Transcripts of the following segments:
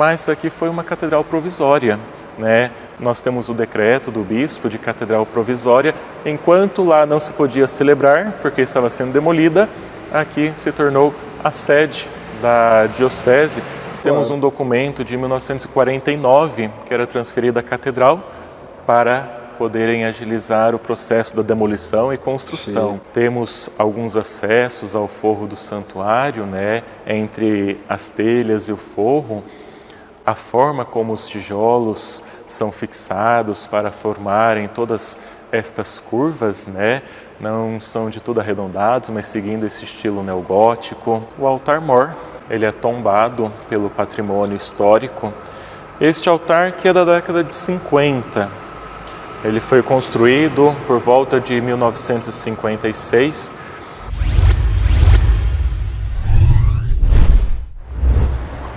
mas aqui foi uma catedral provisória, né? Nós temos o decreto do bispo de catedral provisória, enquanto lá não se podia celebrar, porque estava sendo demolida, aqui se tornou a sede da diocese. Temos um documento de 1949, que era transferido à catedral para poderem agilizar o processo da demolição e construção. Sim. Temos alguns acessos ao forro do santuário, né? Entre as telhas e o forro, a forma como os tijolos são fixados para formarem todas estas curvas, né? Não são de tudo arredondados, mas seguindo esse estilo neogótico. O altar-mor, ele é tombado pelo patrimônio histórico. Este altar que é da década de 50, ele foi construído por volta de 1956.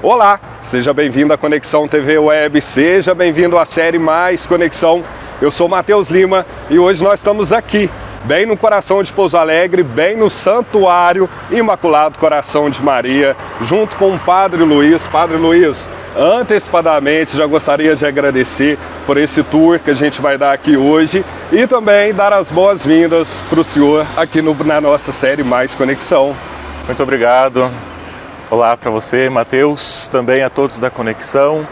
Olá, seja bem-vindo à Conexão TV Web, seja bem-vindo à série Mais Conexão. Eu sou Matheus Lima e hoje nós estamos aqui, bem no coração de Pouso Alegre, bem no Santuário Imaculado Coração de Maria, junto com o Padre Luiz. Padre Luiz, antecipadamente já gostaria de agradecer por esse tour que a gente vai dar aqui hoje e também dar as boas-vindas para o senhor aqui na nossa série Mais Conexão. Muito obrigado. Olá para você, Matheus, também a todos da Conexão.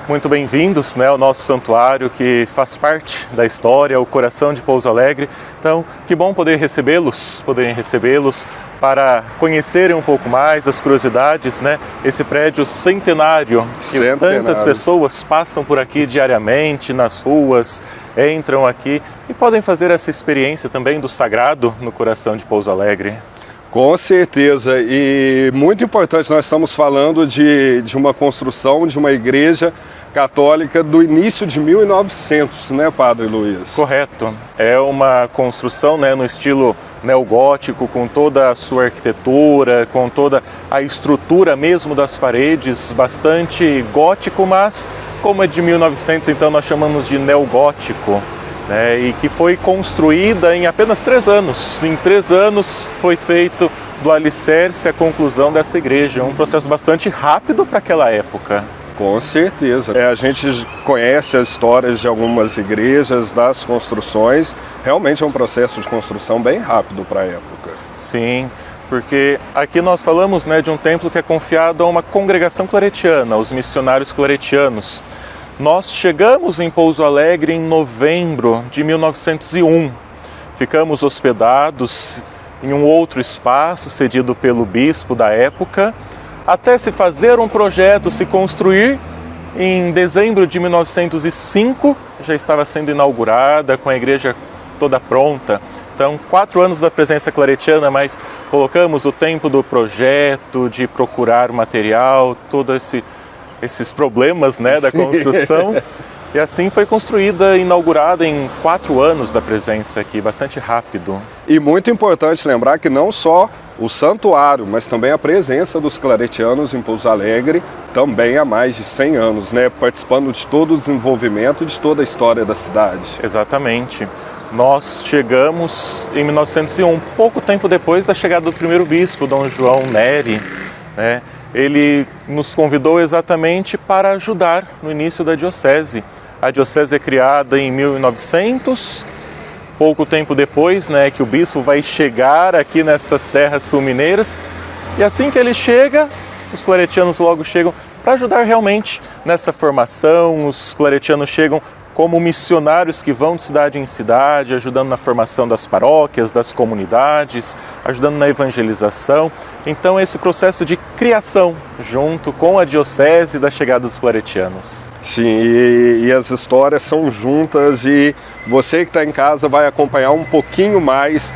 Muito bem-vindos, né, ao nosso santuário que faz parte da história, o coração de Pouso Alegre. Então, que bom poderem recebê-los para conhecerem um pouco mais das curiosidades, né? Esse prédio centenário, que tantas pessoas passam por aqui diariamente, nas ruas, entram aqui e podem fazer essa experiência também do sagrado no coração de Pouso Alegre. Com certeza, e muito importante, nós estamos falando de uma construção de uma igreja católica do início de 1900, né, Padre Luiz? Correto, é uma construção, né, no estilo neogótico, com toda a sua arquitetura, com toda a estrutura mesmo das paredes, bastante gótico, mas como é de 1900, então nós chamamos de neogótico. E que foi construída em apenas 3 anos. Em 3 anos foi feito do alicerce a conclusão dessa igreja. Um processo bastante rápido para aquela época. Com certeza. A gente conhece as histórias de algumas igrejas, das construções. Realmente é um processo de construção bem rápido para a época. Sim, porque aqui nós falamos, né, de um templo que é confiado a uma congregação claretiana, os missionários claretianos. Nós chegamos em Pouso Alegre em novembro de 1901. Ficamos hospedados em um outro espaço cedido pelo bispo da época, até se fazer um projeto, se construir. Em dezembro de 1905, já estava sendo inaugurada, com a igreja toda pronta. Então, 4 anos da presença claretiana, mas colocamos o tempo do projeto, de procurar material, esses problemas, né, da construção. E assim foi construída, inaugurada em 4 anos da presença aqui, bastante rápido. E muito importante lembrar que não só o santuário, mas também a presença dos claretianos em Pouso Alegre, também há mais de 100 anos, né, participando de todo o desenvolvimento, de toda a história da cidade. Exatamente. Nós chegamos em 1901, pouco tempo depois da chegada do primeiro bispo, Dom João Neri, né? Ele nos convidou exatamente para ajudar no início da diocese. A diocese é criada em 1900, pouco tempo depois, né, que o bispo vai chegar aqui nestas terras sul-mineiras. E assim que ele chega, os claretianos logo chegam para ajudar realmente nessa formação. Os claretianos chegam como missionários que vão de cidade em cidade, ajudando na formação das paróquias, das comunidades, ajudando na evangelização. Então, esse processo de criação, junto com a diocese da chegada dos claretianos. Sim, e as histórias são juntas e você que está em casa vai acompanhar um pouquinho mais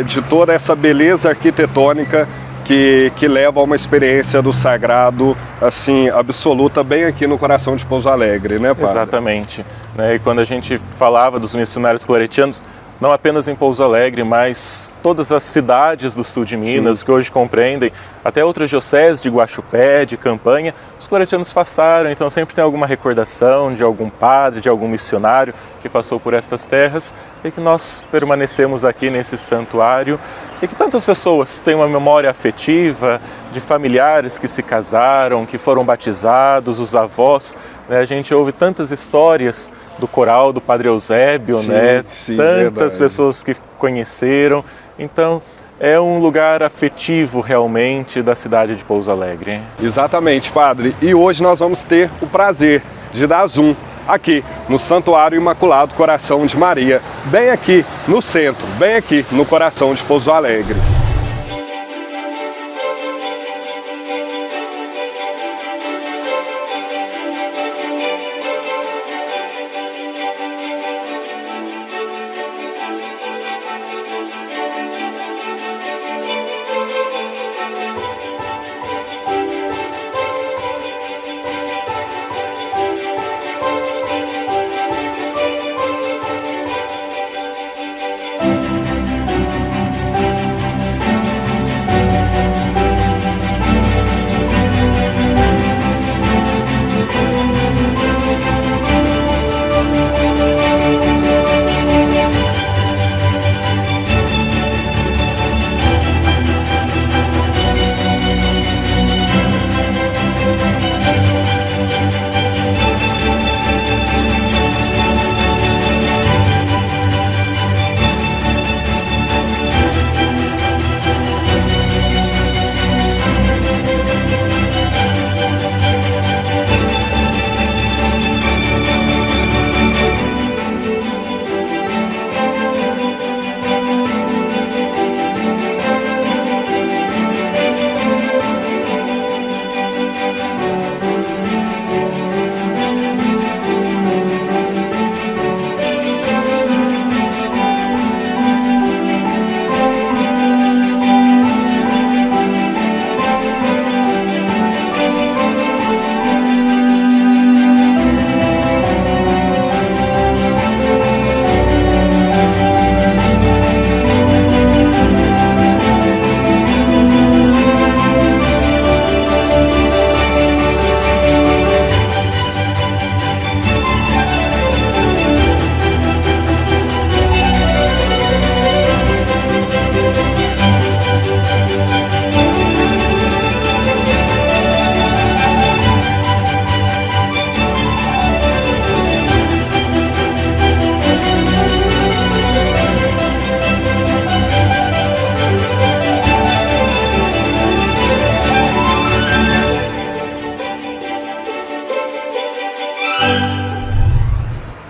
de toda essa beleza arquitetônica que leva a uma experiência do sagrado, assim, absoluta, bem aqui no coração de Pouso Alegre, né, Padre? Exatamente. E quando a gente falava dos missionários claretianos, não apenas em Pouso Alegre, mas todas as cidades do sul de Minas, sim, que hoje compreendem, até outras dioceses de Guaxupé, de Campanha, os claretianos passaram, então sempre tem alguma recordação de algum padre, de algum missionário que passou por estas terras e que nós permanecemos aqui nesse santuário. e que tantas pessoas têm uma memória afetiva de familiares que se casaram, que foram batizados, os avós, né? A gente ouve tantas histórias do coral do Padre Eusébio, sim, né? Sim, Tantas verdade. pessoas que conheceram, então é um lugar afetivo realmente da cidade de Pouso Alegre. Exatamente, padre. E hoje nós vamos ter o prazer de dar zoom aqui no Santuário Imaculado Coração de Maria, bem aqui no centro, bem aqui no coração de Pouso Alegre.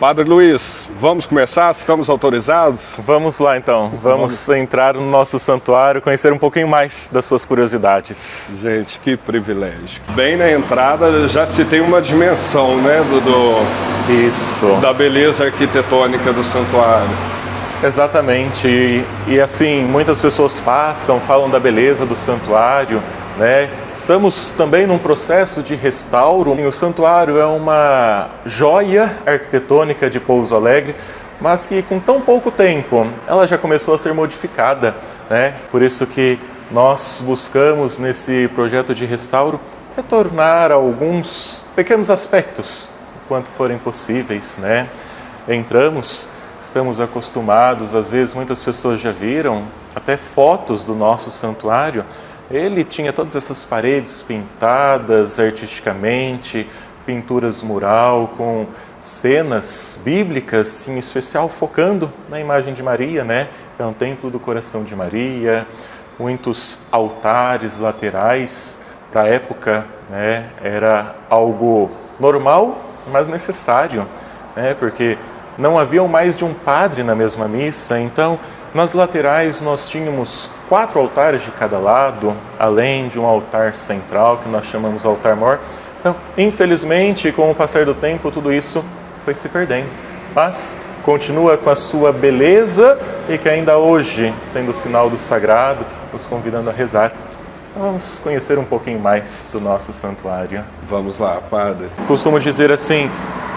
Padre Luiz, vamos começar? Estamos autorizados? Vamos lá então, vamos entrar no nosso santuário, conhecer um pouquinho mais das suas curiosidades. Gente, que privilégio. Bem na entrada já se tem uma dimensão, né, Isto. da beleza arquitetônica do santuário. Exatamente, e assim, muitas pessoas passam, falam da beleza do santuário, né? Estamos também num processo de restauro. O santuário é uma joia arquitetônica de Pouso Alegre, mas que com tão pouco tempo ela já começou a ser modificada, né? Por isso que nós buscamos nesse projeto de restauro retornar a alguns pequenos aspectos, quanto forem possíveis, né? Entramos, estamos acostumados, às vezes muitas pessoas já viram até fotos do nosso santuário. Ele tinha todas essas paredes pintadas artisticamente, pinturas mural com cenas bíblicas, em especial focando na imagem de Maria, né? É um templo do coração de Maria, muitos altares laterais. Para a época, né? Era algo normal, mas necessário, né? Porque não havia mais de um padre na mesma missa, então nas laterais nós tínhamos 4 altares de cada lado, além de um altar central, que nós chamamos altar-mor. Então, infelizmente, com o passar do tempo, tudo isso foi se perdendo. Mas continua com a sua beleza e que ainda hoje, sendo o sinal do sagrado, nos convidando a rezar. Então, vamos conhecer um pouquinho mais do nosso santuário. Vamos lá, padre. Costumo dizer assim,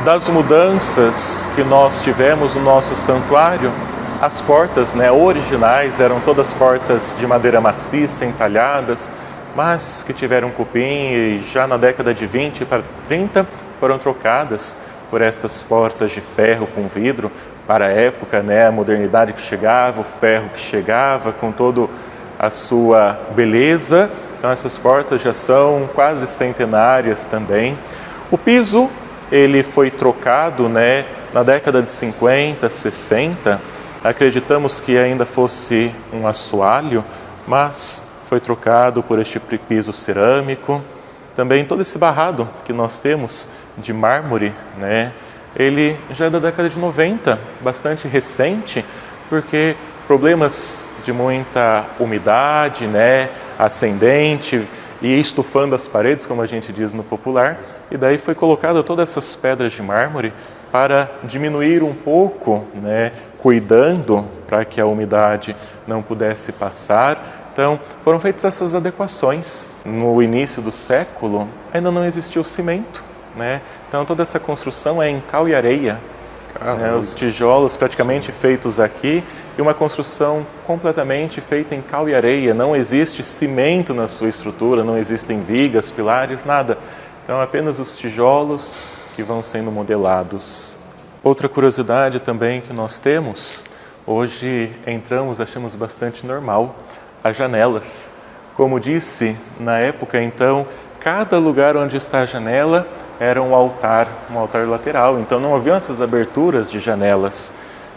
das mudanças que nós tivemos no nosso santuário, as portas, né, originais eram todas portas de madeira maciça, entalhadas, mas que tiveram cupim e já na década de 20 para 30 foram trocadas por estas portas de ferro com vidro para a época, né, a modernidade que chegava, o ferro que chegava com todo a sua beleza. Então essas portas já são quase centenárias também. O piso, ele foi trocado, né, na década de 50, 60. Acreditamos que ainda fosse um assoalho, mas foi trocado por este piso cerâmico. Também todo esse barrado que nós temos de mármore, né, ele já é da década de 90, bastante recente, porque problemas de muita umidade, né, ascendente e estufando as paredes, como a gente diz no popular, e daí foi colocada todas essas pedras de mármore para diminuir um pouco, né, cuidando para que a umidade não pudesse passar. Então, foram feitas essas adequações. No início do século, ainda não existia o cimento, né? Então, toda essa construção é em cal e areia. Os tijolos praticamente feitos aqui e uma construção completamente feita em cal e areia. Não existe cimento na sua estrutura, não existem vigas, pilares, nada. Então, apenas os tijolos que vão sendo modelados. Outra curiosidade também que nós temos, hoje entramos, achamos bastante normal, as janelas. Como disse, na época, então, cada lugar onde está a janela era um altar lateral. Então não haviam essas aberturas de janelas.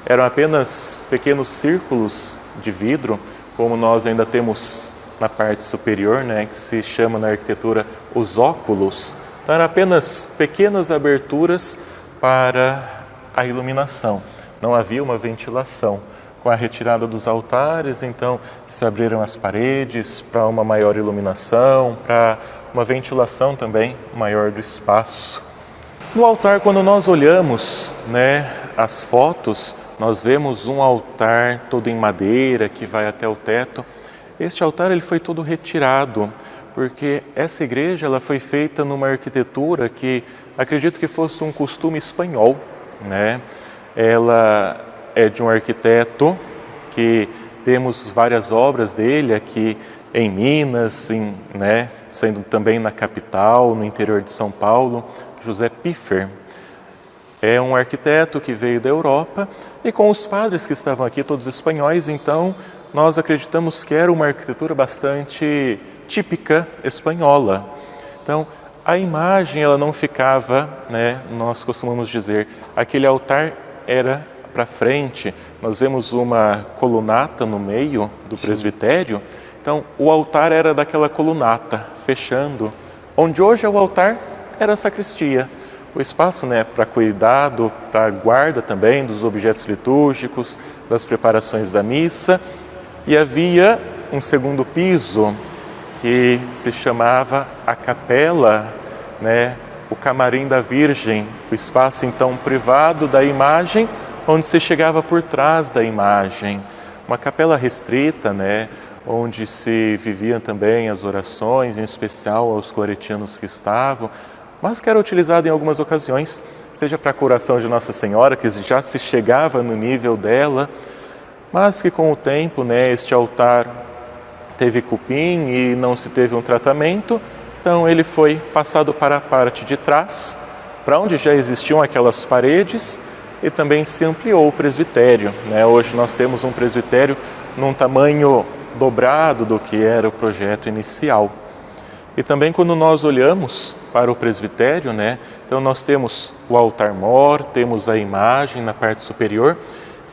Eram apenas pequenos círculos de vidro, como nós ainda temos na parte superior, né, que se chama na arquitetura os óculos. Então eram apenas pequenas aberturas para a iluminação. Não havia uma ventilação. Com a retirada dos altares, então, se abriram as paredes para uma maior iluminação, para uma ventilação também maior do espaço. No altar, quando nós olhamos, né, as fotos, nós vemos um altar todo em madeira que vai até o teto. Este altar ele foi todo retirado, porque essa igreja ela foi feita numa arquitetura que acredito que fosse um costume espanhol, né? Ela é de um arquiteto que temos várias obras dele aqui em Minas, né, sendo também na capital, no interior de São Paulo, José Piffer. É um arquiteto que veio da Europa e com os padres que estavam aqui, todos espanhóis, então nós acreditamos que era uma arquitetura bastante típica espanhola. Então, a imagem ela não ficava, né, nós costumamos dizer, aquele altar era para frente, nós vemos uma colunata no meio do presbitério. Então, o altar era daquela colunata, fechando. Onde hoje é o altar, era a sacristia. O espaço, né, para cuidado, para guarda também dos objetos litúrgicos, das preparações da missa. E havia um segundo piso, que se chamava a capela, né, o camarim da Virgem, o espaço então privado da imagem, onde se chegava por trás da imagem, uma capela restrita, né, onde se viviam também as orações, em especial aos claretianos que estavam, mas que era utilizado em algumas ocasiões, seja para a curação de Nossa Senhora, que já se chegava no nível dela, mas que com o tempo, né, este altar teve cupim e não se teve um tratamento, então ele foi passado para a parte de trás, para onde já existiam aquelas paredes, e também se ampliou o presbitério, né? Hoje nós temos um presbitério num tamanho dobrado do que era o projeto inicial. E também quando nós olhamos para o presbitério, né, então nós temos o altar-mor, temos a imagem na parte superior,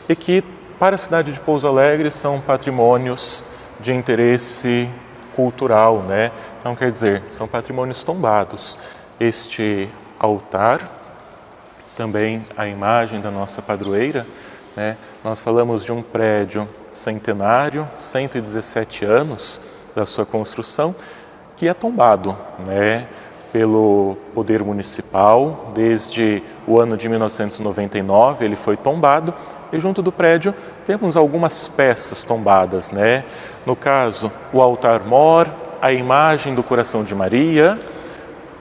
e que para a cidade de Pouso Alegre são patrimônios de interesse cultural, né? Então quer dizer, são patrimônios tombados. Este altar, também a imagem da nossa padroeira, né? Nós falamos de um prédio centenário, 117 anos da sua construção, que é tombado, né, pelo poder municipal. Desde o ano de 1999 ele foi tombado e junto do prédio temos algumas peças tombadas, né? No caso, o altar-mor, a imagem do coração de Maria.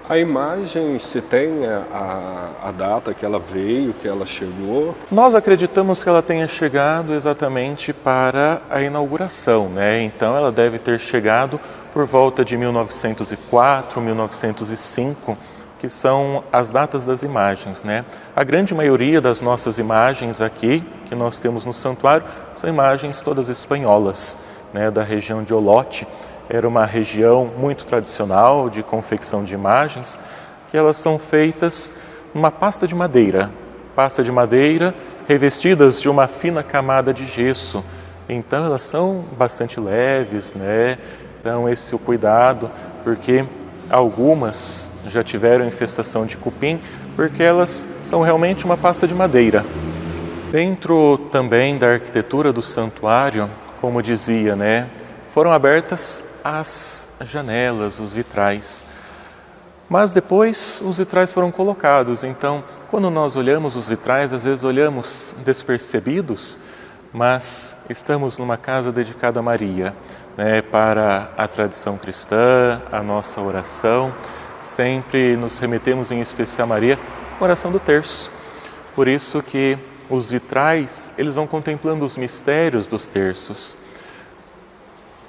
A imagem, se tem a data que ela veio, que ela chegou? Nós acreditamos que ela tenha chegado exatamente para a inauguração, né? Então ela deve ter chegado por volta de 1904, 1905, que são as datas das imagens, né? A grande maioria das nossas imagens aqui, que nós temos no santuário, são imagens todas espanholas, né, da região de Olote. Era uma região muito tradicional de confecção de imagens, que elas são feitas numa pasta de madeira revestidas de uma fina camada de gesso. Então elas são bastante leves, né? Então esse é o cuidado, porque algumas já tiveram infestação de cupim, porque elas são realmente uma pasta de madeira. Dentro também da arquitetura do santuário, como dizia, né, foram abertas as janelas, os vitrais. Mas depois os vitrais foram colocados. Então, quando nós olhamos os vitrais, às vezes olhamos despercebidos, mas estamos numa casa dedicada a Maria, né, para a tradição cristã, a nossa oração. Sempre nos remetemos em especial a Maria, oração do terço. Por isso que os vitrais, eles vão contemplando os mistérios dos terços.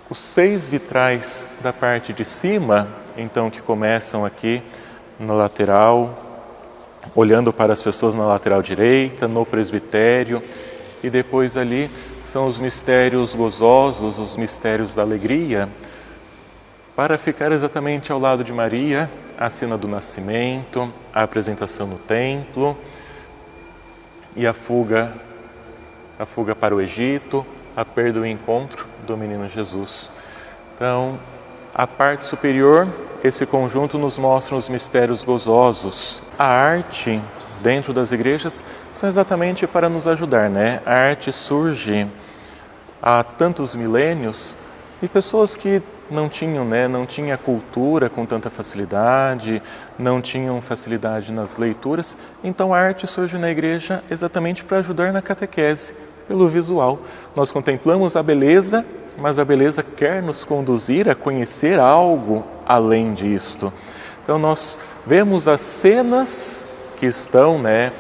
Os 6 vitrais da parte de cima, então, que começam aqui na lateral, olhando para as pessoas na lateral direita, no presbitério, e depois ali são os mistérios gozosos, os mistérios da alegria, para ficar exatamente ao lado de Maria, a cena do nascimento, a apresentação no templo e a fuga para o Egito, a perda e o encontro do menino Jesus. Então, a parte superior, esse conjunto nos mostra os mistérios gozosos. A arte dentro das igrejas são exatamente para nos ajudar, né? A arte surge há tantos milênios e pessoas que não tinha cultura com tanta facilidade, não tinham facilidade nas leituras, então a arte surge na igreja exatamente para ajudar na catequese, pelo visual. Nós contemplamos a beleza, mas a beleza quer nos conduzir a conhecer algo além disto. Então nós vemos as cenas que estão, né,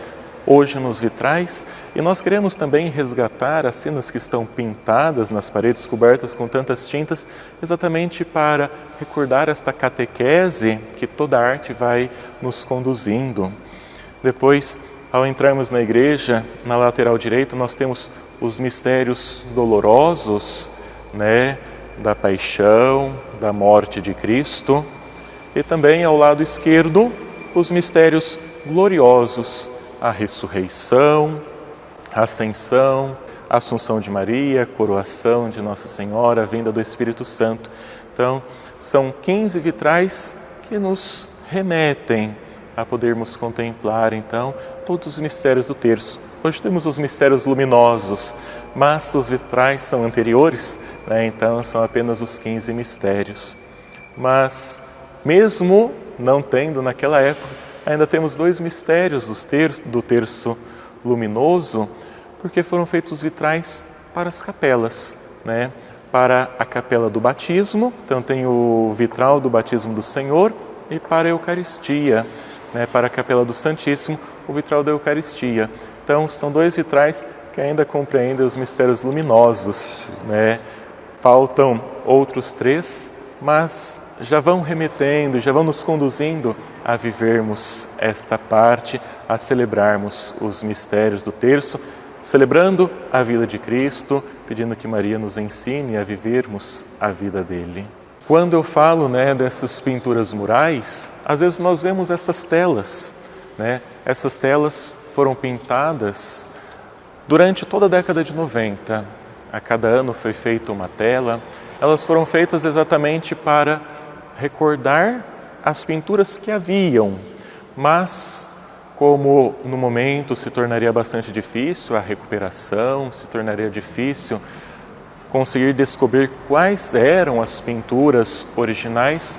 hoje nos vitrais, e nós queremos também resgatar as cenas que estão pintadas nas paredes cobertas com tantas tintas, exatamente para recordar esta catequese que toda a arte vai nos conduzindo. Depois, ao entrarmos na igreja, na lateral direita, nós temos os mistérios dolorosos, né, da paixão, da morte de Cristo, e também ao lado esquerdo, os mistérios gloriosos, a ressurreição, a ascensão, a assunção de Maria, a coroação de Nossa Senhora, a vinda do Espírito Santo. Então, são 15 vitrais que nos remetem a podermos contemplar, então, todos os mistérios do terço. Hoje temos os mistérios luminosos, mas os vitrais são anteriores, né? Então são apenas os 15 mistérios. Mas, mesmo não tendo naquela época, ainda temos 2 mistérios do terço luminoso, porque foram feitos vitrais para as capelas, né? Para a capela do batismo, então tem o vitral do batismo do Senhor, e para a Eucaristia, né? Para a capela do Santíssimo, o vitral da Eucaristia. Então são 2 vitrais que ainda compreendem os mistérios luminosos, né? Faltam outros 3, mas já vão remetendo, já vão nos conduzindo a vivermos esta parte, a celebrarmos os mistérios do terço, celebrando a vida de Cristo, pedindo que Maria nos ensine a vivermos a vida dele. Quando eu falo, né, dessas pinturas murais, às vezes nós vemos essas telas, né? Essas telas foram pintadas durante toda a década de 90. A cada ano foi feita uma tela. Elas foram feitas exatamente para recordar as pinturas que haviam, mas como no momento se tornaria bastante difícil a recuperação, se tornaria difícil conseguir descobrir quais eram as pinturas originais,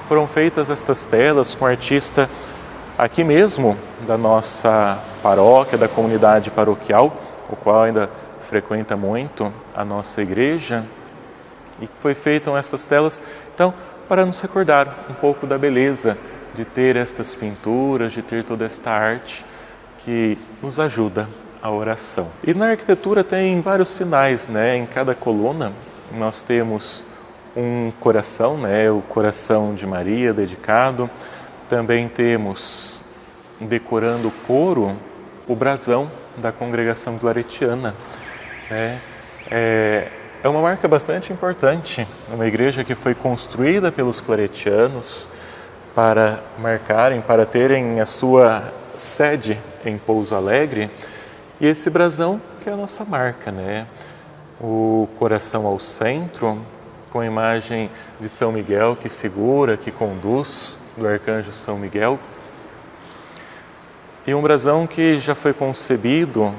foram feitas estas telas com artista aqui mesmo da nossa paróquia, da comunidade paroquial, o qual ainda frequenta muito a nossa igreja, e foi feitas essas telas, então, para nos recordar um pouco da beleza de ter estas pinturas, de ter toda esta arte que nos ajuda a oração. E na arquitetura tem vários sinais, né? Em cada coluna nós temos um coração, né? O coração de Maria dedicado. Também temos, decorando o coro, o brasão da congregação claretiana, né? É uma marca bastante importante, uma igreja que foi construída pelos claretianos para marcarem, para terem a sua sede em Pouso Alegre, e esse brasão que é a nossa marca, né? O coração ao centro, com a imagem de São Miguel que segura, que conduz, do arcanjo São Miguel. E um brasão que já foi concebido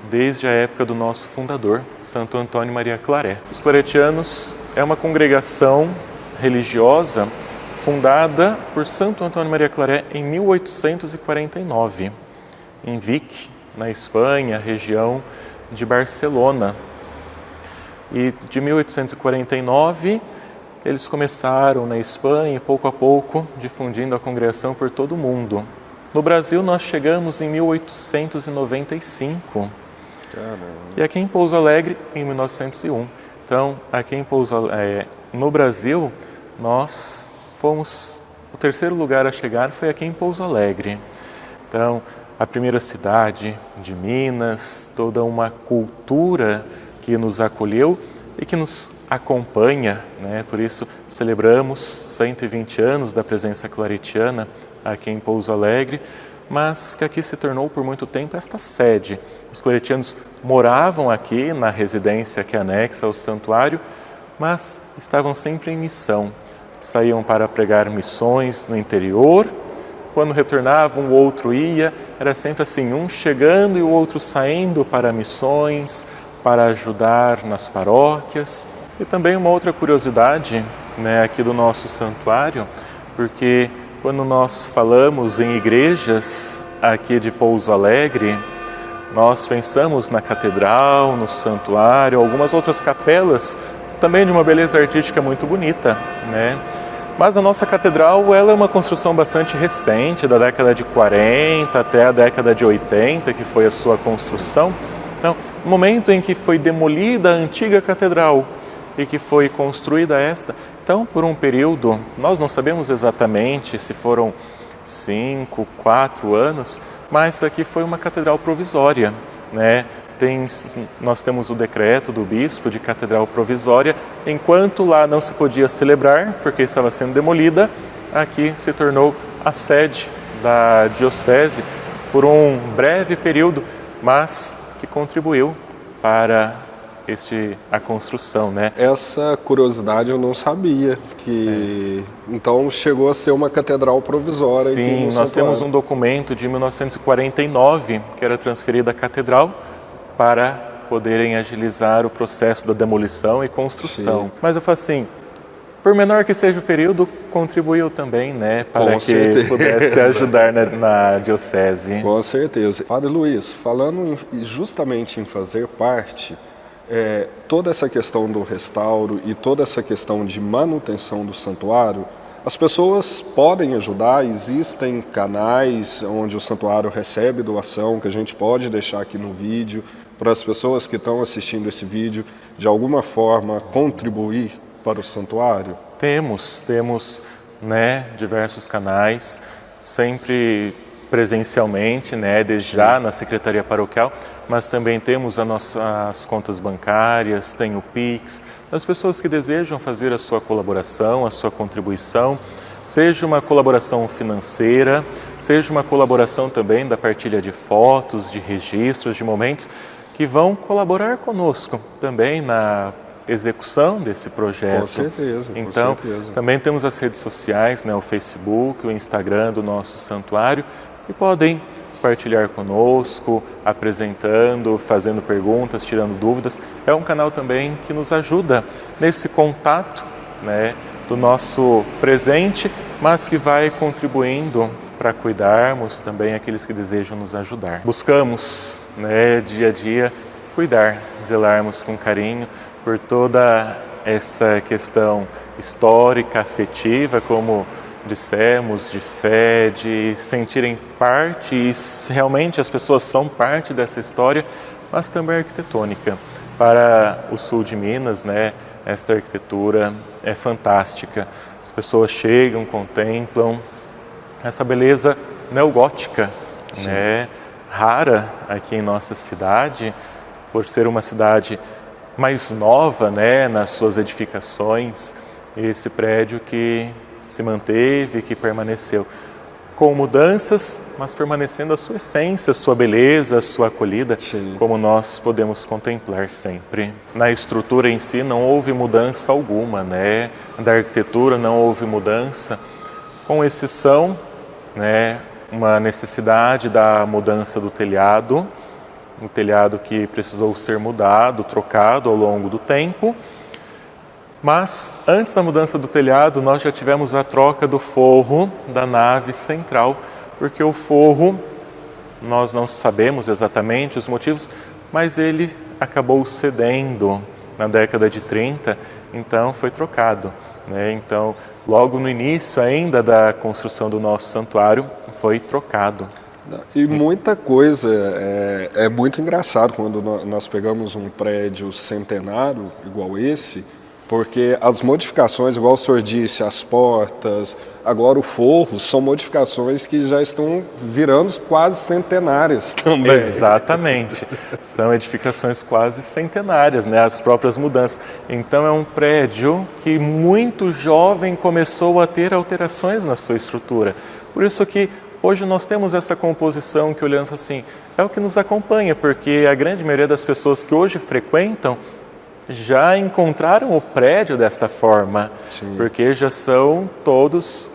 desde a época do nosso fundador, Santo Antônio Maria Claret. Os claretianos é uma congregação religiosa fundada por Santo Antônio Maria Claret em 1849, em Vic, na Espanha, região de Barcelona. E de 1849, eles começaram na Espanha, pouco a pouco, difundindo a congregação por todo o mundo. No Brasil, nós chegamos em 1895. Caramba. E aqui em Pouso Alegre, em 1901. Então, aqui em no Brasil, nós fomos... O terceiro lugar a chegar foi aqui em Pouso Alegre. Então, a primeira cidade de Minas, toda uma cultura que nos acolheu e que nos acompanha, né? Por isso celebramos 120 anos da presença claretiana aqui em Pouso Alegre, mas que aqui se tornou por muito tempo esta sede. Os claretianos moravam aqui na residência que anexa ao santuário, mas estavam sempre em missão. Saíam para pregar missões no interior. Quando retornavam, o outro ia. Era sempre assim, um chegando e o outro saindo para missões, para ajudar nas paróquias. E também uma outra curiosidade, né, aqui do nosso santuário, porque quando nós falamos em igrejas aqui de Pouso Alegre, nós pensamos na catedral, no santuário, algumas outras capelas, também de uma beleza artística muito bonita, né? Mas a nossa catedral, ela é uma construção bastante recente, da década de 40 até a década de 80, que foi a sua construção. Então, no momento em que foi demolida a antiga catedral e que foi construída esta, então, por um período, nós não sabemos exatamente se foram 5, 4 anos, mas aqui foi uma catedral provisória, né? Nós temos o decreto do bispo de catedral provisória, enquanto lá não se podia celebrar, porque estava sendo demolida, aqui se tornou a sede da diocese por um breve período, mas que contribuiu para a construção, né? Essa curiosidade eu não sabia, que então chegou a ser uma catedral provisória. Sim, aqui no nós santuário. temos um documento de 1949 que era transferida à catedral para poderem agilizar o processo da demolição e construção. Sim. Mas eu falo assim, por menor que seja o período, contribuiu também, né, para que pudesse ajudar na diocese. Com certeza. Padre Luiz, falando justamente em fazer parte, toda essa questão do restauro e toda essa questão de manutenção do santuário, as pessoas podem ajudar, existem canais onde o santuário recebe doação, que a gente pode deixar aqui no vídeo, para as pessoas que estão assistindo esse vídeo, de alguma forma, contribuir para o santuário? Temos, né, diversos canais, sempre presencialmente, né, desde já na Secretaria Paroquial, mas também temos as contas bancárias, tem o Pix, as pessoas que desejam fazer a sua colaboração, a sua contribuição, seja uma colaboração financeira, seja uma colaboração também da partilha de fotos, de registros, de momentos, que vão colaborar conosco também na execução desse projeto. Com certeza. Então, com certeza. Também temos as redes sociais, né, o Facebook, o Instagram do nosso santuário, e podem partilhar conosco, apresentando, fazendo perguntas, tirando dúvidas. É um canal também que nos ajuda nesse contato, né, do nosso presente, mas que vai contribuindo para cuidarmos também aqueles que desejam nos ajudar. Buscamos, né, dia a dia, cuidar, zelarmos com carinho por toda essa questão histórica, afetiva, como dissemos, de fé, de sentirem parte, e realmente as pessoas são parte dessa história, mas também arquitetônica. Para o sul de Minas, né, esta arquitetura é fantástica. As pessoas chegam, contemplam essa beleza neogótica, né, rara aqui em nossa cidade, por ser uma cidade mais nova, né, nas suas edificações, esse prédio que se manteve, que permaneceu com mudanças, mas permanecendo a sua essência, a sua beleza, a sua acolhida, Sim. como nós podemos contemplar sempre. Na estrutura em si não houve mudança alguma, né? Da arquitetura não houve mudança, com exceção, né, uma necessidade da mudança do telhado, um telhado que precisou ser mudado, trocado ao longo do tempo. Mas antes da mudança do telhado, nós já tivemos a troca do forro da nave central, porque o forro, nós não sabemos exatamente os motivos, mas ele acabou cedendo na década de 30, então foi trocado, né? Então, logo no início ainda da construção do nosso santuário, foi trocado. E muita coisa, é muito engraçado quando nós pegamos um prédio centenário igual esse, porque as modificações, igual o senhor disse, as portas, agora o forro, são modificações que já estão virando quase centenárias também. Exatamente, são edificações quase centenárias, né? As próprias mudanças. Então é um prédio que muito jovem começou a ter alterações na sua estrutura. Por isso que hoje nós temos essa composição que, olhando assim, é o que nos acompanha, porque a grande maioria das pessoas que hoje frequentam já encontraram o prédio desta forma. Sim. Porque já são todos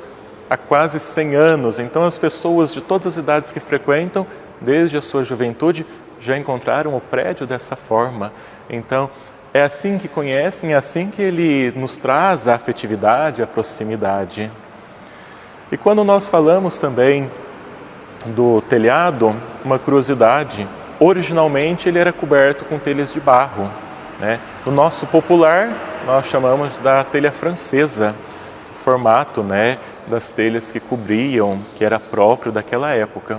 há quase 100 anos. Então as pessoas de todas as idades que frequentam, desde a sua juventude, já encontraram o prédio dessa forma. Então é assim que conhecem, é assim que ele nos traz a afetividade, a proximidade. E quando nós falamos também do telhado, uma curiosidade, originalmente ele era coberto com telhas de barro, né? No nosso popular, nós chamamos da telha francesa, formato, né, das telhas que cobriam, que era próprio daquela época.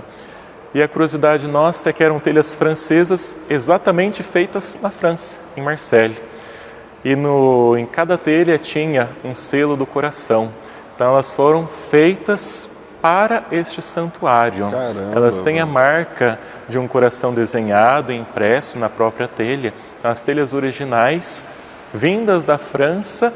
E a curiosidade nossa é que eram telhas francesas exatamente feitas na França, em Marseille. E em cada telha tinha um selo do coração. Então elas foram feitas para este santuário. Caramba, elas têm a marca de um coração desenhado e impresso na própria telha. Então, as telhas originais, vindas da França,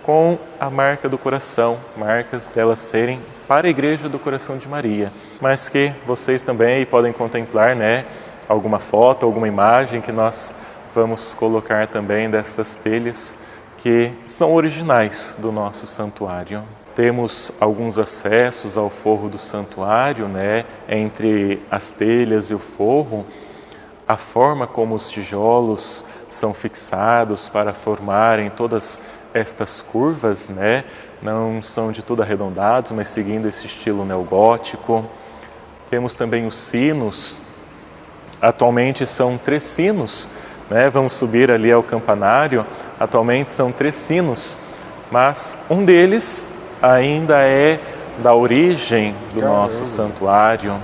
com a marca do coração, marcas delas serem para a Igreja do Coração de Maria. Mas que vocês também podem contemplar, né, alguma foto, alguma imagem que nós vamos colocar também destas telhas que são originais do nosso santuário. Temos alguns acessos ao forro do santuário, né, entre as telhas e o forro, a forma como os tijolos são fixados para formarem todas estas curvas, né, não são de tudo arredondados, mas seguindo esse estilo neogótico. Temos também os sinos, atualmente são 3 sinos, né, vamos subir ali ao campanário, atualmente são 3 sinos, mas um deles ainda é da origem do nosso santuário.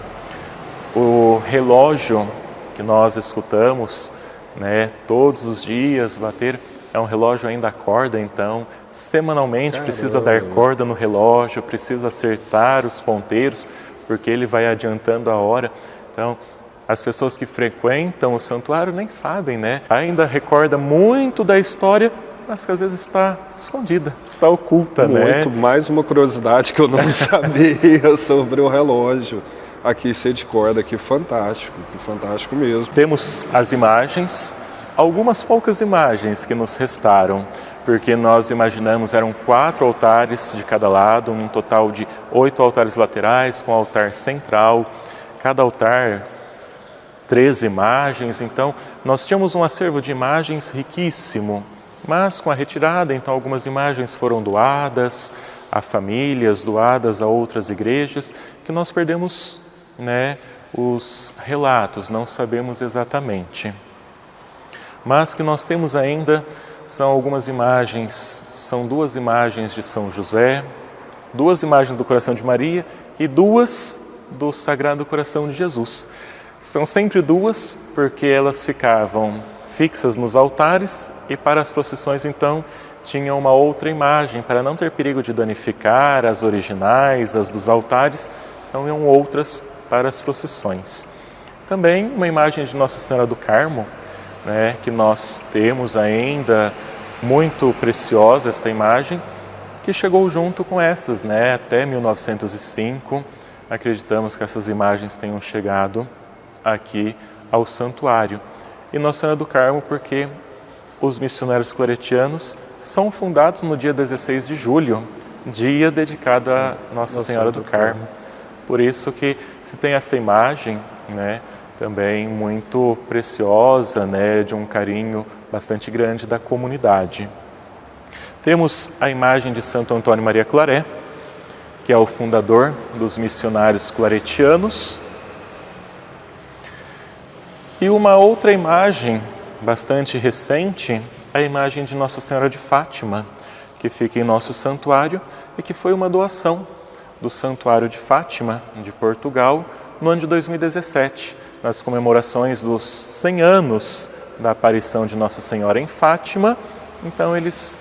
O relógio que nós escutamos, né, todos os dias bater, é um relógio ainda a corda, então semanalmente precisa dar corda no relógio, precisa acertar os ponteiros, porque ele vai adiantando a hora. Então, as pessoas que frequentam o santuário nem sabem, né? Ainda recorda muito da história, mas que às vezes está escondida, está oculta, né? Muito, mais uma curiosidade que eu não sabia sobre o relógio. Aqui ser de corda, que fantástico mesmo. Temos as imagens, algumas poucas imagens que nos restaram, porque nós imaginamos eram 4 altares de cada lado, um total de 8 altares laterais com altar central, cada altar 13 imagens, então nós tínhamos um acervo de imagens riquíssimo, mas com a retirada, então algumas imagens foram doadas a famílias, doadas a outras igrejas, que nós perdemos, né, os relatos, não sabemos exatamente. Mas que nós temos ainda são algumas imagens, são 2 imagens de São José, 2 imagens do Coração de Maria e 2 do Sagrado Coração de Jesus. São sempre 2 porque elas ficavam fixas nos altares e para as procissões então tinha uma outra imagem para não ter perigo de danificar as originais, as dos altares, então iam outras para as procissões. Também uma imagem de Nossa Senhora do Carmo, né, que nós temos ainda muito preciosa esta imagem, que chegou junto com essas, né, até 1905. Acreditamos que essas imagens tenham chegado aqui ao santuário. E Nossa Senhora do Carmo, porque os missionários claretianos são fundados no dia 16 de julho, dia dedicado a Nossa Senhora do Carmo. Por isso que se tem essa imagem, né, também muito preciosa, né, de um carinho bastante grande da comunidade. Temos a imagem de Santo Antônio Maria Claret, que é o fundador dos missionários claretianos. E uma outra imagem bastante recente, a imagem de Nossa Senhora de Fátima, que fica em nosso santuário e que foi uma doação do Santuário de Fátima, de Portugal, no ano de 2017, nas comemorações dos 100 anos da aparição de Nossa Senhora em Fátima. Então eles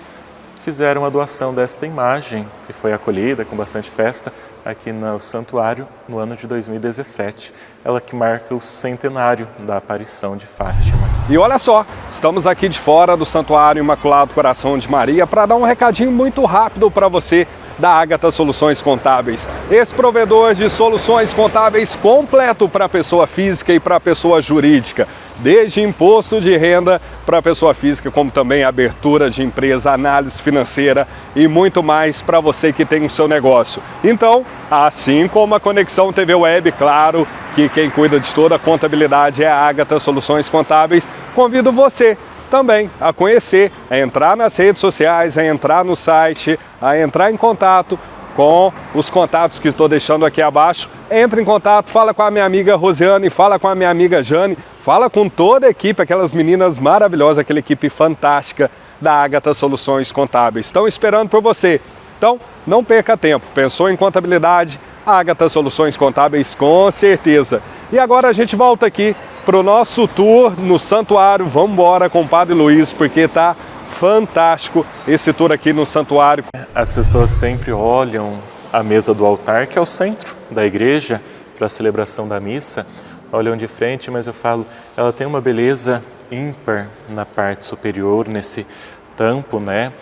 fizeram a doação desta imagem, que foi acolhida com bastante festa aqui no santuário no ano de 2017. Ela que marca o centenário da aparição de Fátima. E olha só, estamos aqui de fora do Santuário Imaculado Coração de Maria para dar um recadinho muito rápido para você da Ágata Soluções Contábeis. Esse provedor de soluções contábeis completo para a pessoa física e para a pessoa jurídica. Desde imposto de renda para a pessoa física, como também abertura de empresa, análise financeira e muito mais para você que tem o seu negócio. Então, assim como a Conexão TV Web, claro que quem cuida de toda a contabilidade é a Ágata Soluções Contábeis, convido você também a conhecer, a entrar nas redes sociais, a entrar no site, a entrar em contato com os contatos que estou deixando aqui abaixo. Entre em contato, fala com a minha amiga Rosiane, fala com a minha amiga Jane, fala com toda a equipe, aquelas meninas maravilhosas, aquela equipe fantástica da Ágata Soluções Contábeis. Estão esperando por você. Então, não perca tempo. Pensou em contabilidade? Ágata Soluções Contábeis, com certeza. E agora a gente volta aqui para o nosso tour no santuário. Vamos embora com o Padre Luiz, porque está fantástico esse tour aqui no santuário. As pessoas sempre olham a mesa do altar, que é o centro da igreja, para a celebração da missa, olham de frente, mas eu falo, ela tem uma beleza ímpar na parte superior, nesse tampo, né?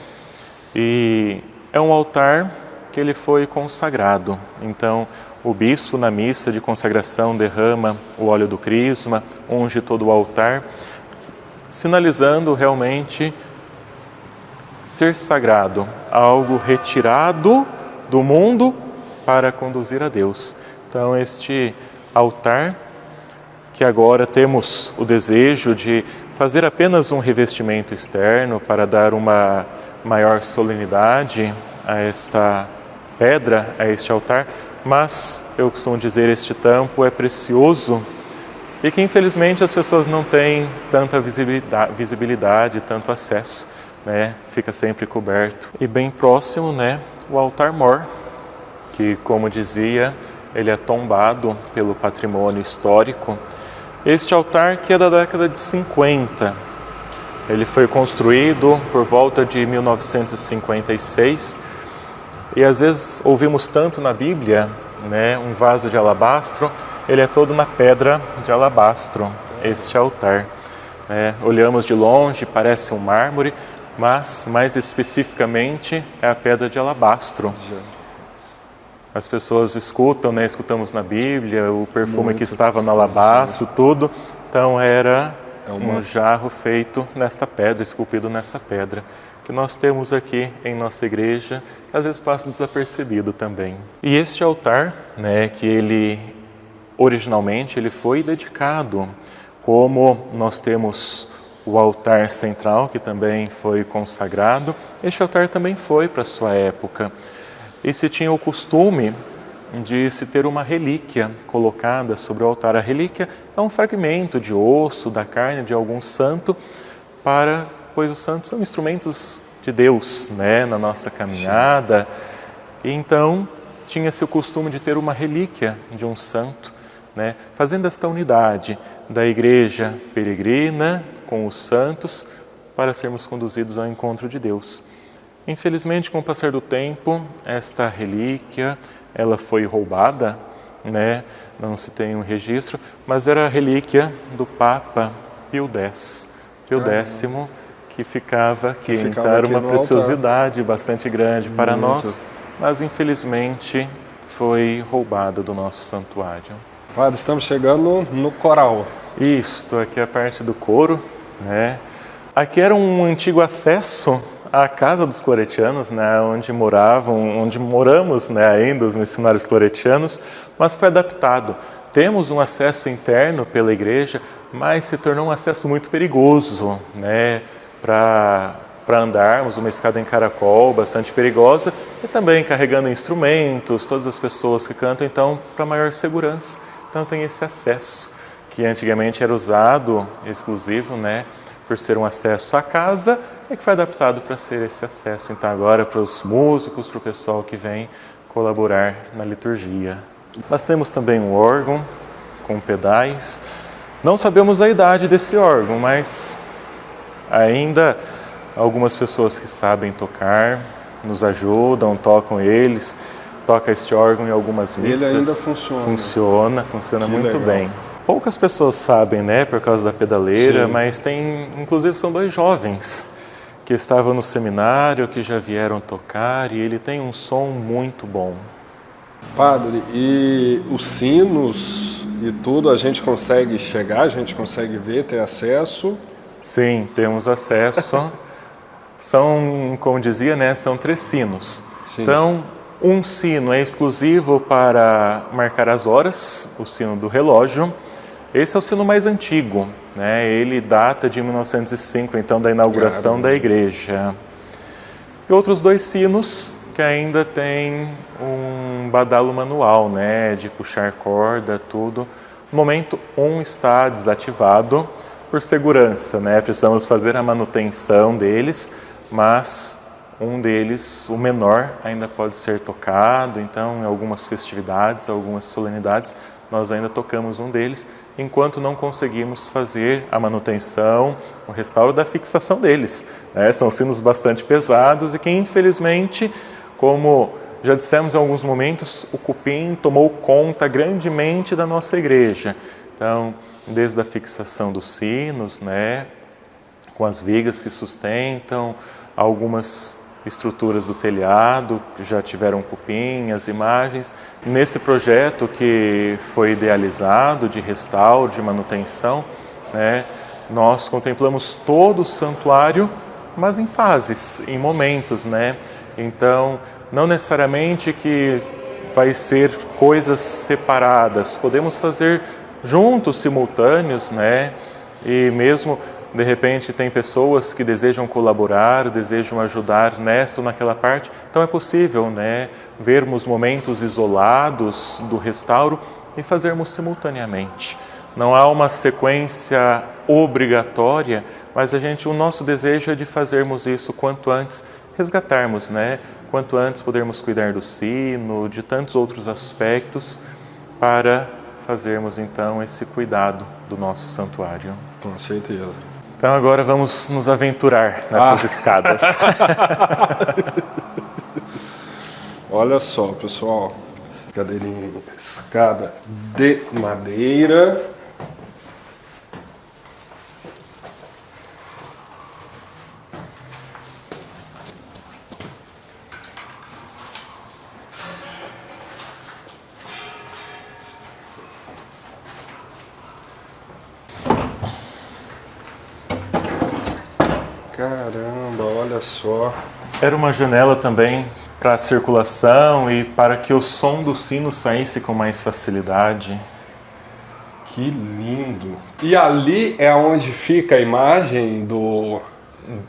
E é um altar que ele foi consagrado. Então, o bispo na missa de consagração derrama o óleo do crisma, unge todo o altar, sinalizando realmente ser sagrado, algo retirado do mundo para conduzir a Deus. Então, este altar, que agora temos o desejo de fazer apenas um revestimento externo para dar uma maior solenidade a esta pedra, a este altar, mas eu costumo dizer, este tampo é precioso e que infelizmente as pessoas não têm tanta visibilidade, tanto acesso, né? Fica sempre coberto. E bem próximo, né, o altar-mor, que, como dizia, ele é tombado pelo patrimônio histórico. Este altar, que é da década de 50, ele foi construído por volta de 1956, e às vezes ouvimos tanto na Bíblia, né, um vaso de alabastro, ele é todo na pedra de alabastro, este altar. Olhamos de longe, parece um mármore, mas mais especificamente é a pedra de alabastro. As pessoas escutam, né, escutamos na Bíblia, o perfume que estava no alabastro, tudo. Então era um jarro feito nesta pedra, esculpido nessa pedra, que nós temos aqui em nossa igreja, que às vezes passa desapercebido também. E este altar, né, que ele originalmente ele foi dedicado, como nós temos o altar central, que também foi consagrado, este altar também foi para a sua época. E se tinha o costume de se ter uma relíquia colocada sobre o altar. A relíquia é um fragmento de osso, da carne de algum santo, pois os santos são instrumentos de Deus, né, na nossa caminhada. E então tinha-se o costume de ter uma relíquia de um santo, né, fazendo esta unidade da igreja peregrina com os santos para sermos conduzidos ao encontro de Deus. Infelizmente, com o passar do tempo, esta relíquia ela foi roubada, né? Não se tem um registro, mas era a relíquia do Papa Pio X, Pio X, que ficava aqui. Então ficava era aqui uma no preciosidade bastante grande para Muito. nós, mas infelizmente foi roubada do nosso santuário. Padre, estamos chegando no coral. Isto, aqui é a parte do coro, né? Aqui era um antigo acesso à casa dos claretianos, né? Onde moramos, né? Ainda os missionários claretianos, mas foi adaptado. Temos um acesso interno pela igreja, mas se tornou um acesso muito perigoso, né? Para andarmos, uma escada em caracol bastante perigosa e também carregando instrumentos, todas as pessoas que cantam, então, para maior segurança. Então tem esse acesso, que antigamente era usado, exclusivo, né, por ser um acesso à casa, e que foi adaptado para ser esse acesso, então, agora para os músicos, para o pessoal que vem colaborar na liturgia. Nós temos também um órgão com pedais. Não sabemos a idade desse órgão, mas ainda algumas pessoas que sabem tocar nos ajudam, tocam eles, toca este órgão em algumas missas. Ele ainda funciona. Funciona Que muito legal. bem. Poucas pessoas sabem, né, por causa da pedaleira, Sim. mas inclusive são 2 jovens que estavam no seminário, que já vieram tocar, e ele tem um som muito bom. Padre, e os sinos e tudo, a gente consegue chegar, a gente consegue ver, ter acesso? Sim, temos acesso. São, como dizia, né, são 3 sinos. Sim. Então, um sino é exclusivo para marcar as horas, o sino do relógio. Esse é o sino mais antigo, né? Ele data de 1905, então da inauguração da igreja. E outros 2 sinos que ainda tem um badalo manual, né, de puxar corda, tudo. No momento, um está desativado por segurança, né? Precisamos fazer a manutenção deles, mas um deles, o menor, ainda pode ser tocado. Então, em algumas festividades, algumas solenidades, nós ainda tocamos um deles, enquanto não conseguimos fazer a manutenção, o restauro da fixação deles, né? São sinos bastante pesados e que, infelizmente, como já dissemos em alguns momentos, o cupim tomou conta grandemente da nossa igreja. Então, desde a fixação dos sinos, né, com as vigas que sustentam, algumas estruturas do telhado que já tiveram cupim, as imagens. Nesse projeto que foi idealizado de restauro, de manutenção, né, nós contemplamos todo o santuário, mas em fases, em momentos, né? Então, não necessariamente que vai ser coisas separadas, podemos fazer juntos, simultâneos, né? E mesmo, de repente, tem pessoas que desejam colaborar, desejam ajudar nesta ou naquela parte, então é possível, né, vermos momentos isolados do restauro e fazermos simultaneamente. Não há uma sequência obrigatória, mas o nosso desejo é de fazermos isso quanto antes, resgatarmos, né? Quanto antes podermos cuidar do sino, de tantos outros aspectos, para fazermos então esse cuidado do nosso santuário. Com certeza. Então agora vamos nos aventurar nessas escadas. Olha só, pessoal. Cadeirinha, escada de madeira. Caramba, olha só. Era uma janela também para a circulação e para que o som do sino saísse com mais facilidade. Que lindo. E ali é onde fica a imagem do...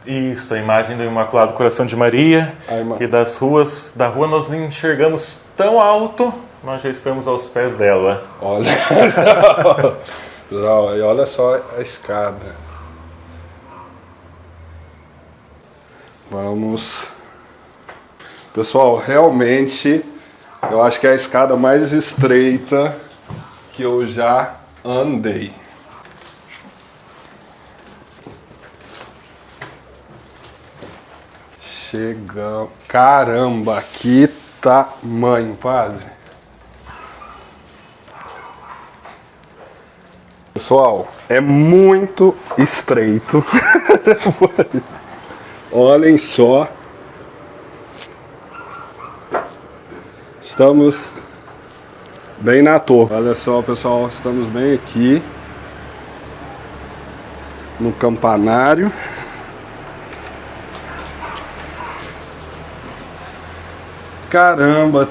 Isso, a imagem do Imaculado Coração de Maria, que da rua nós enxergamos tão alto, nós já estamos aos pés dela. Olha, e olha só a escada. Vamos. Pessoal, realmente eu acho que é a escada mais estreita que eu já andei. Chegamos. Caramba, que tamanho, padre. Pessoal, é muito estreito. Olhem só. Estamos bem na torre. Olha só, pessoal, estamos bem aqui no campanário. Caramba,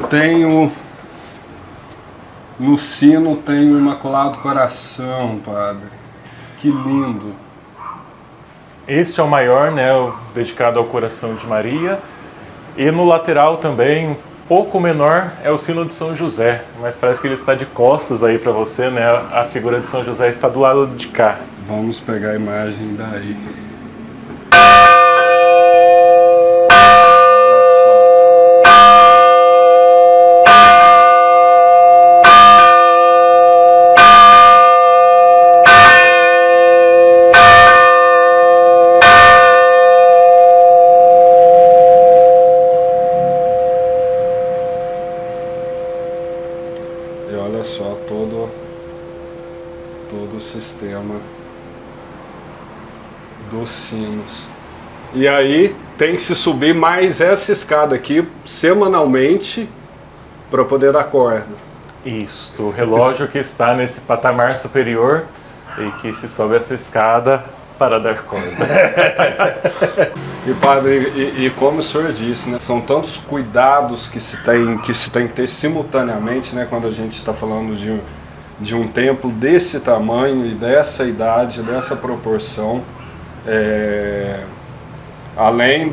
no sino tem o Imaculado Coração, padre. Que lindo. Este é o maior, né, dedicado ao coração de Maria. E no lateral também, um pouco menor, é o sino de São José. Mas parece que ele está de costas aí para você, né? A figura de São José está do lado de cá. Vamos pegar a imagem daí. E olha só todo o sistema dos sinos. E aí tem que se subir mais essa escada aqui semanalmente para poder dar corda. Isto, o relógio que está nesse patamar superior e que se sobe essa escada para dar corda. E padre, e como o senhor disse, né, são tantos cuidados que se tem que ter simultaneamente, né, quando a gente está falando de um templo desse tamanho e dessa idade, dessa proporção, além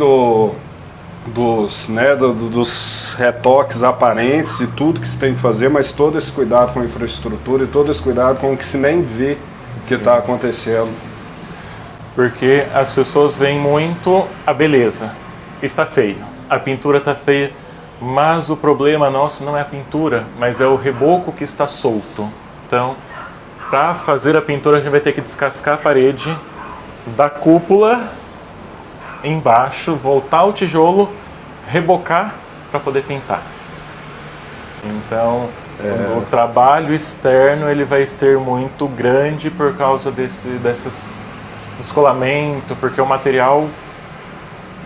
dos retoques aparentes e tudo que se tem que fazer, mas todo esse cuidado com a infraestrutura e todo esse cuidado com o que se nem vê que está acontecendo. Porque as pessoas veem muito a beleza. Está feio, a pintura está feia, mas o problema nosso não é a pintura, mas é o reboco que está solto. Então, para fazer a pintura, a gente vai ter que descascar a parede da cúpula embaixo, voltar o tijolo, rebocar para poder pintar. Então, o trabalho externo ele vai ser muito grande por causa desses descolamento, porque o material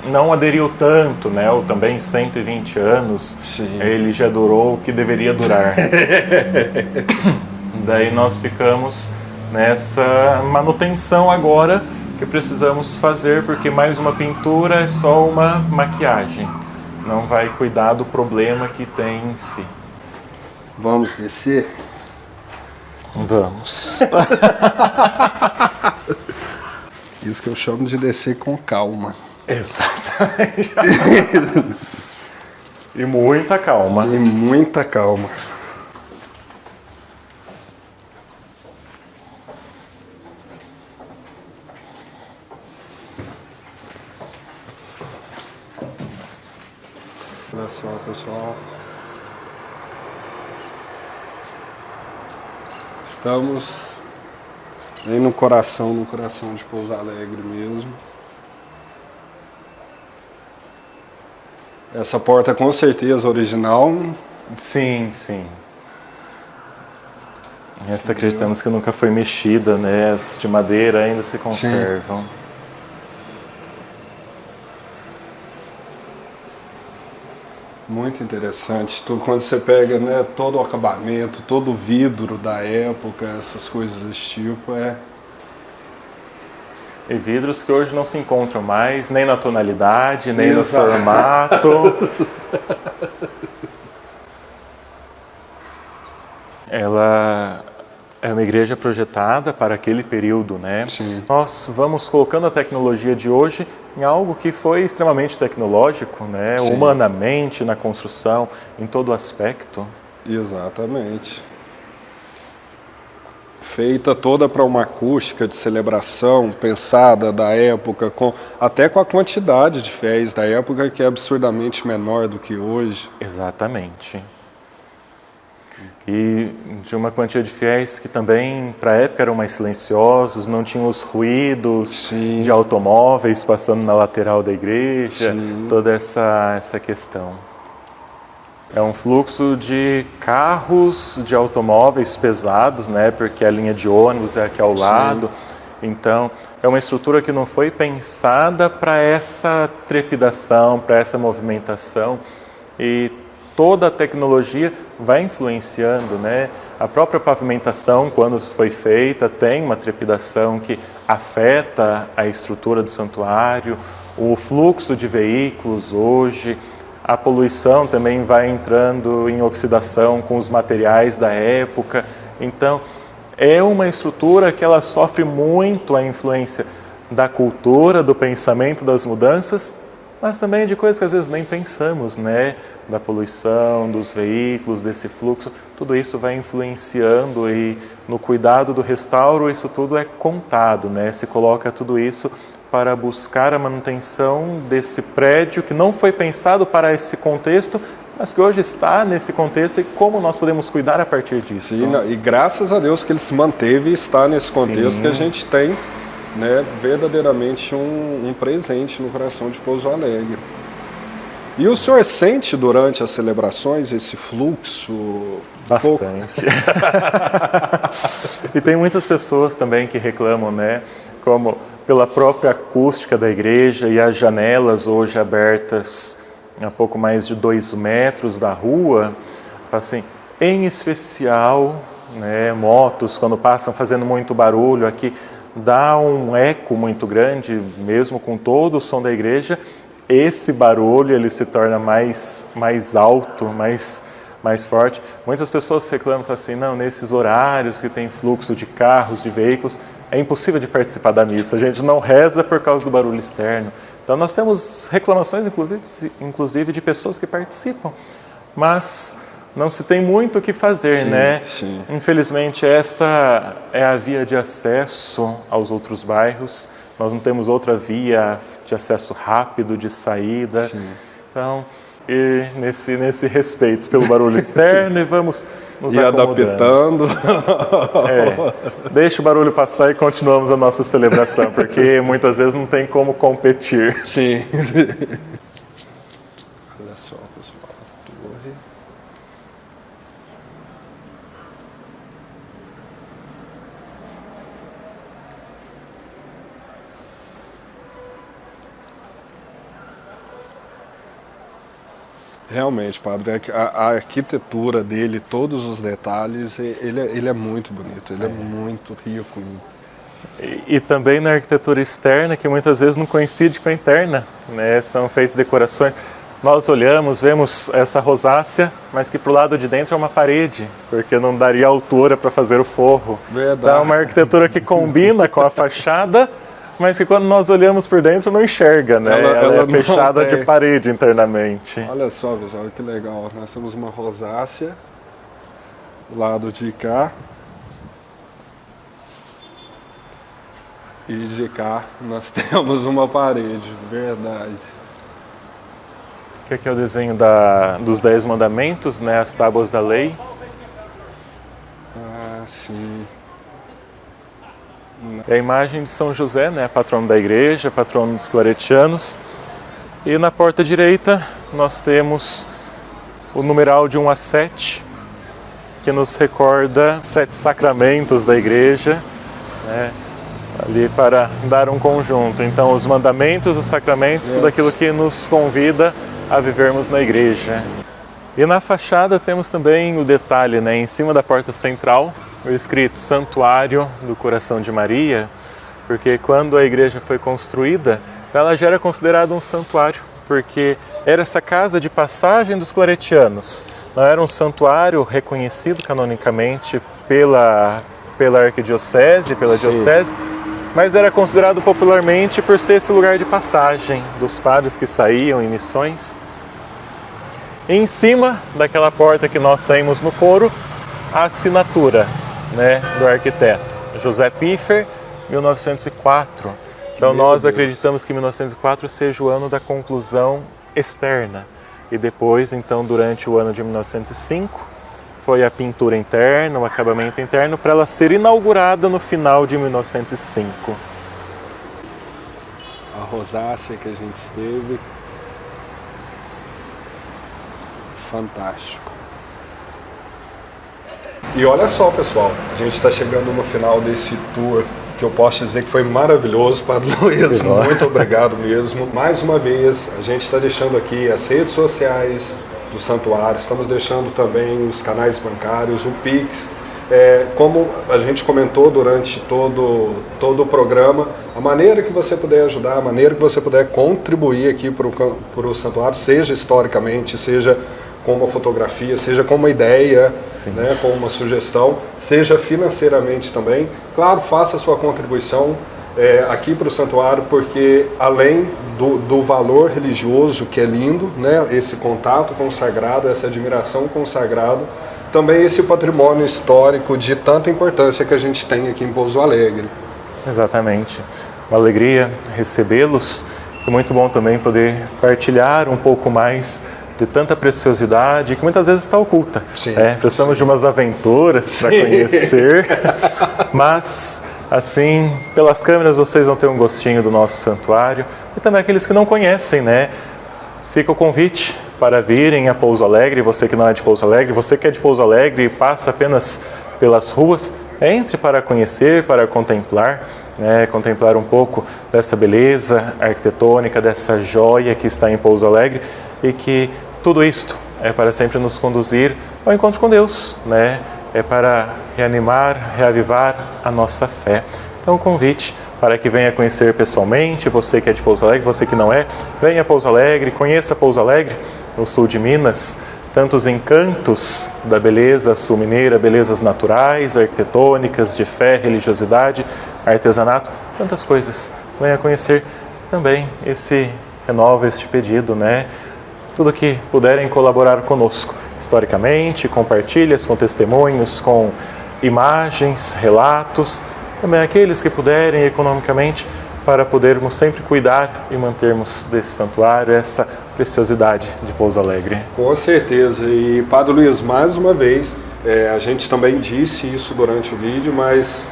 não aderiu tanto, né? Ou também 120 anos, Sim. Ele já durou o que deveria durar. Daí nós ficamos nessa manutenção agora que precisamos fazer, porque mais uma pintura é só uma maquiagem, não vai cuidar do problema que tem em si. Vamos descer? Vamos. Isso que eu chamo de descer com calma. Exatamente. E muita calma. E muita calma. Olha só, pessoal. Estamos bem no coração de Pouso Alegre mesmo. Essa porta com certeza original. Sim, sim. Esta acreditamos que nunca foi mexida, né? As de madeira ainda se conservam. Sim. Muito interessante. Quando você pega, né, todo o acabamento, todo o vidro da época, essas coisas desse tipo, E vidros que hoje não se encontram mais, nem na tonalidade, nem no formato. Ela é uma igreja projetada para aquele período, né? Sim. Nós vamos colocando a tecnologia de hoje em algo que foi extremamente tecnológico, né? Sim. Humanamente, na construção, em todo aspecto. Exatamente. Feita toda para uma acústica de celebração, pensada da época, até com a quantidade de fiéis da época, que é absurdamente menor do que hoje. Exatamente. E de uma quantia de fiéis que também, para a época, eram mais silenciosos, não tinham os ruídos Sim. de automóveis passando na lateral da igreja, Sim. toda essa questão. É um fluxo de carros, de automóveis pesados, né? Porque a linha de ônibus é aqui ao lado. Então, é uma estrutura que não foi pensada para essa trepidação, para essa movimentação. E toda a tecnologia vai influenciando, né? A própria pavimentação, quando foi feita, tem uma trepidação que afeta a estrutura do santuário, o fluxo de veículos hoje, a poluição também vai entrando em oxidação com os materiais da época. Então, é uma estrutura que ela sofre muito a influência da cultura, do pensamento, das mudanças, mas também de coisas que às vezes nem pensamos, né? Da poluição, dos veículos, desse fluxo, tudo isso vai influenciando e no cuidado do restauro isso tudo é contado, né? Se coloca tudo isso para buscar a manutenção desse prédio que não foi pensado para esse contexto, mas que hoje está nesse contexto e como nós podemos cuidar a partir disso. Sim, e graças a Deus que ele se manteve e está nesse contexto que a gente tem, né, verdadeiramente um presente no coração de Pouso Alegre. E o senhor sente durante as celebrações esse fluxo? Bastante. E tem muitas pessoas também que reclamam, né, como pela própria acústica da igreja e as janelas hoje abertas a pouco mais de 2 metros da rua, assim, em especial, né, motos quando passam fazendo muito barulho aqui, dá um eco muito grande, mesmo com todo o som da igreja, esse barulho ele se torna mais alto, mais forte. Muitas pessoas reclamam, falam assim, não, nesses horários que tem fluxo de carros, de veículos, é impossível de participar da missa, a gente não reza por causa do barulho externo. Então nós temos reclamações, inclusive de pessoas que participam, mas não se tem muito o que fazer, né? Sim. Infelizmente esta é a via de acesso aos outros bairros, nós não temos outra via de acesso rápido, de saída. Sim. Então, e nesse respeito pelo barulho externo e vamos nos adaptando. Deixa o barulho passar e continuamos a nossa celebração, porque muitas vezes não tem como competir. Sim. Olha só, pessoal, a torre. Realmente, padre, a arquitetura dele, todos os detalhes, ele é muito bonito, ele é muito rico. E também na arquitetura externa, que muitas vezes não coincide com a interna, né? São feitas decorações. Nós olhamos, vemos essa rosácea, mas que para o lado de dentro é uma parede, porque não daria altura para fazer o forro. Verdade. Então é uma arquitetura que combina com a fachada, mas que quando nós olhamos por dentro não enxerga, né? Ela é fechada de parede internamente. Olha só, pessoal, que legal. Nós temos uma rosácea do lado de cá. E de cá nós temos uma parede, verdade. Que aqui é o desenho dos 10 mandamentos, né? As tábuas da lei. Ah, sim. É a imagem de São José, né, patrono da igreja, patrono dos claretianos. E na porta direita nós temos o numeral de 1 a 7, que nos recorda 7 sacramentos da igreja, né, ali para dar um conjunto. Então os mandamentos, os sacramentos, tudo aquilo que nos convida a vivermos na igreja. E na fachada temos também o detalhe, né, em cima da porta central, o escrito Santuário do Coração de Maria, porque quando a igreja foi construída, ela já era considerada um santuário, porque era essa casa de passagem dos claretianos. Não era um santuário reconhecido canonicamente pela arquidiocese, pela diocese, mas era considerado popularmente por ser esse lugar de passagem dos padres que saíam em missões. E em cima daquela porta que nós saímos no coro, a assinatura, né, do arquiteto, José Piffer, 1904. Então nós acreditamos que 1904 seja o ano da conclusão externa. E depois, então, durante o ano de 1905, foi a pintura interna, o acabamento interno, para ela ser inaugurada no final de 1905. A rosácea que a gente esteve. Fantástico. E olha só, pessoal, a gente está chegando no final desse tour, que eu posso dizer que foi maravilhoso, Padre Luiz, muito obrigado mesmo. Mais uma vez, a gente está deixando aqui as redes sociais do santuário, estamos deixando também os canais bancários, o Pix. Como a gente comentou durante todo o programa, a maneira que você puder ajudar, a maneira que você puder contribuir aqui para o santuário, seja historicamente, seja com uma fotografia, seja com uma ideia, né, com uma sugestão, seja financeiramente também. Claro, faça a sua contribuição aqui para o santuário, porque além do valor religioso, que é lindo, né, esse contato com o sagrado, essa admiração com o sagrado, também esse patrimônio histórico de tanta importância que a gente tem aqui em Pouso Alegre. Exatamente. Uma alegria recebê-los. É muito bom também poder partilhar um pouco mais de tanta preciosidade que muitas vezes está oculta. Precisamos de umas aventuras para conhecer, mas assim, pelas câmeras vocês vão ter um gostinho do nosso santuário e também aqueles que não conhecem, né? Fica o convite para virem a Pouso Alegre, você que não é de Pouso Alegre, você que é de Pouso Alegre e passa apenas pelas ruas, entre para conhecer, para contemplar, né, contemplar um pouco dessa beleza arquitetônica, dessa joia que está em Pouso Alegre e que tudo isto é para sempre nos conduzir ao encontro com Deus, né? É para reanimar, reavivar a nossa fé. Então o convite para que venha conhecer pessoalmente, você que é de Pouso Alegre, você que não é, venha a Pouso Alegre, conheça Pouso Alegre, no sul de Minas, tantos encantos da beleza sul-mineira, belezas naturais, arquitetônicas, de fé, religiosidade, artesanato, tantas coisas. Venha conhecer também renova este pedido, né? Tudo que puderem colaborar conosco, historicamente, com partilhas, com testemunhos, com imagens, relatos, também aqueles que puderem economicamente, para podermos sempre cuidar e mantermos desse santuário, essa preciosidade de Pouso Alegre. Com certeza. E Padre Luiz, mais uma vez, a gente também disse isso durante o vídeo, mas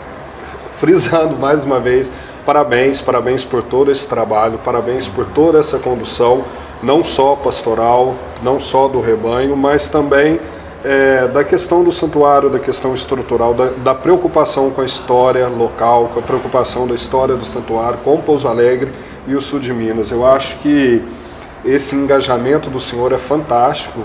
frisando mais uma vez, parabéns por todo esse trabalho, parabéns por toda essa condução, não só pastoral, não só do rebanho, mas também da questão do santuário, da questão estrutural, da preocupação com a história local, com a preocupação da história do santuário, com Pouso Alegre e o sul de Minas. Eu acho que esse engajamento do senhor é fantástico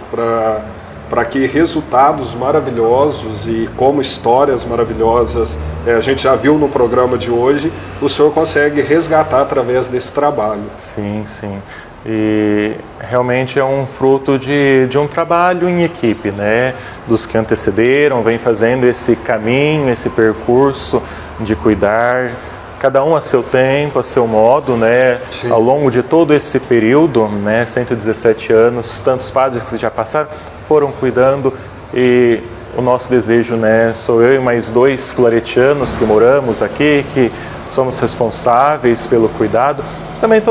para que resultados maravilhosos e como histórias maravilhosas, a gente já viu no programa de hoje, o senhor consegue resgatar através desse trabalho. Sim, sim. E realmente é um fruto de um trabalho em equipe, né? Dos que antecederam, vem fazendo esse caminho, esse percurso de cuidar, cada um a seu tempo, a seu modo, né? Sim. Ao longo de todo esse período, né? 117 anos, tantos padres que já passaram, foram cuidando e o nosso desejo, né? Sou eu e mais 2 claretianos que moramos aqui, que somos responsáveis pelo cuidado, também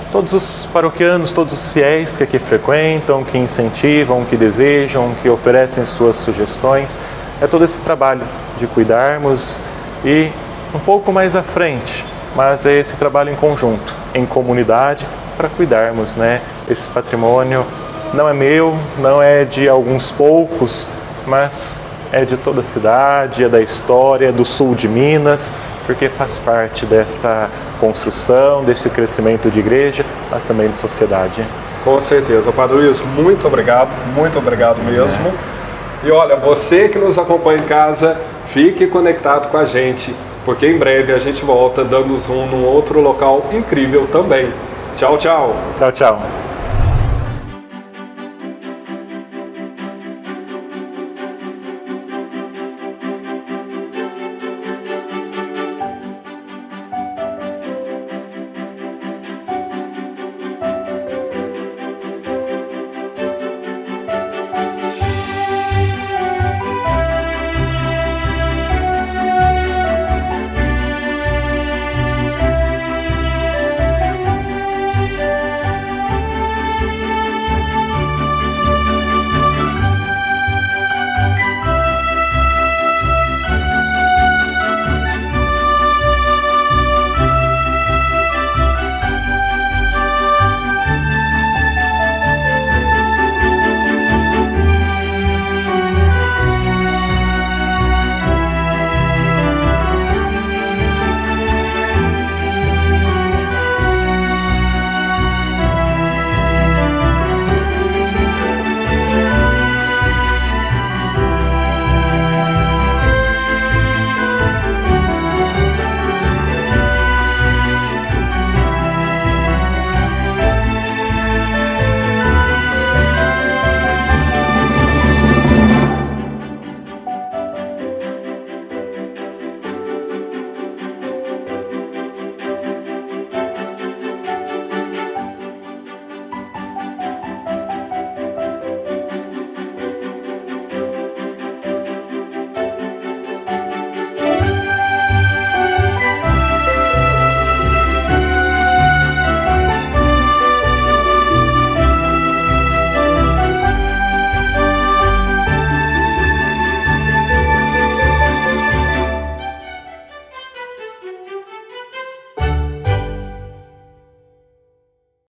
todos os paroquianos, todos os fiéis que aqui frequentam, que incentivam, que desejam, que oferecem suas sugestões. É todo esse trabalho de cuidarmos e um pouco mais à frente, mas é esse trabalho em conjunto, em comunidade, para cuidarmos, né? Esse patrimônio não é meu, não é de alguns poucos, mas é de toda a cidade, é da história, do sul de Minas, porque faz parte desta construção, desse crescimento de igreja, mas também de sociedade. Com certeza. Padre Luiz, muito obrigado mesmo. E olha, você que nos acompanha em casa, fique conectado com a gente, porque em breve a gente volta dando zoom num outro local incrível também. Tchau, tchau. Tchau, tchau.